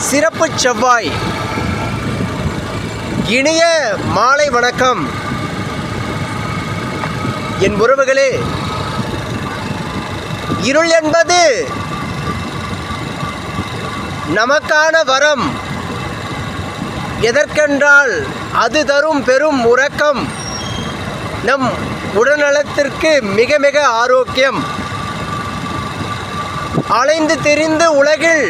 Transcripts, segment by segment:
சிறப்பு செவ்வாய். இனிய மாலை வணக்கம் என் உறவுகளே. இருள் என்பது நமக்கான வரம். எதற்கென்றால் அது தரும் பெரும் உறக்கம், நம் உடல்நலத்திற்கு மிக மிக ஆரோக்கியம். அலைந்து திரிந்து உலகில்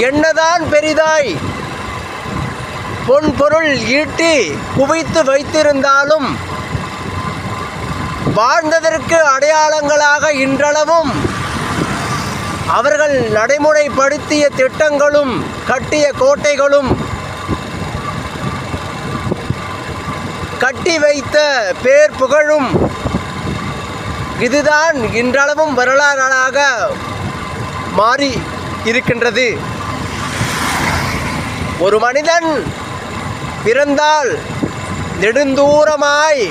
என்னதான் பெரிதாய் பொன் பொருள் ஈட்டி குவித்து வைத்திருந்தாலும் வாழ்ந்ததற்கு அடையாளங்களாக இன்றளவும் அவர்கள் நடைமுறைப்படுத்திய திட்டங்களும் கட்டிய கோட்டைகளும் கட்டி வைத்த பேர் புகழும் இதுதான் இன்றளவும் வரலாறாக மாறி இருக்கின்றது. ஒரு மனிதன் பிறந்தால் நெடுந்தூரமாய்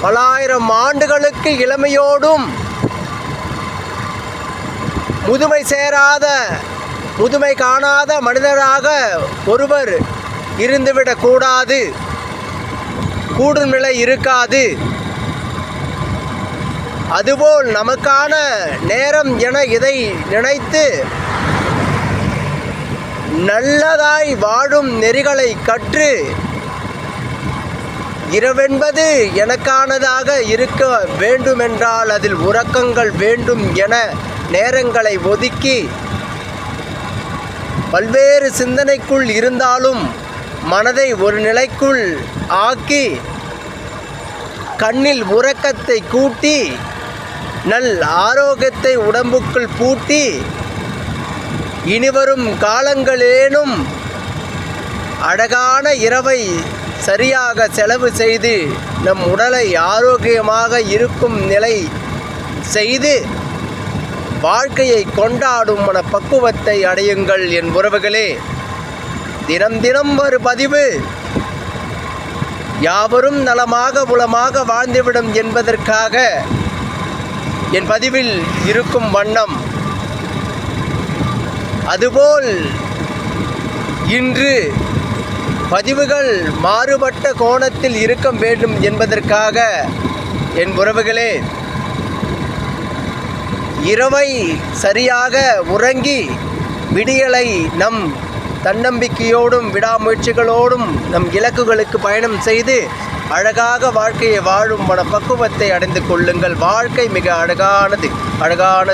பலாயிரம் ஆண்டுகளுக்கு இளமையோடும் முதுமை காணாத மனிதராக ஒருவர் இருந்துவிடக்கூடாது. கூடும் நிலை இருக்காது. அதுபோல் நமக்கான நேரம் என இதை நினைத்து நல்லதாய் வாழும் நெறிகளை கற்று இரவென்பது எனக்கானதாக இருக்க வேண்டுமென்றால் அதில் உறக்கங்கள் வேண்டும் என நேரங்களை ஒதுக்கி பல்வேறு சிந்தனைக்குள் இருந்தாலும் மனதை ஒரு நிலைக்குள் ஆக்கி கண்ணில் உறக்கத்தை கூட்டி நல் ஆரோக்கியத்தை உடம்புக்குள் பூட்டி இனிவரும் காலங்களேனும் அழகான இரவை சரியாக செலவு செய்து நம் உடலை ஆரோக்கியமாக இருக்கும் நிலை செய்து வாழ்க்கையை கொண்டாடும் மனப்பக்குவத்தை அடையுங்கள் என் உறவுகளே. தினம் தினம் ஒரு பதிவு யாவரும் நலமாக உளமாக வாழ்ந்துவிடும் என்பதற்காக என் பதிவில் இருக்கும் வண்ணம், அதுபோல் இன்று பதிவுகள் மாறுபட்ட கோணத்தில் இருக்க வேண்டும் என்பதற்காக என் உறவுகளே, இரவை சரியாக உறங்கி விடியலை நம் தன்னம்பிக்கையோடும் விடாமுயற்சிகளோடும் நம் இலக்குகளுக்கு பயணம் செய்து அழகாக வாழ்க்கையை வாழும் மனப்பக்குவத்தை அடைந்து கொள்ளுங்கள். வாழ்க்கை மிக அழகானது.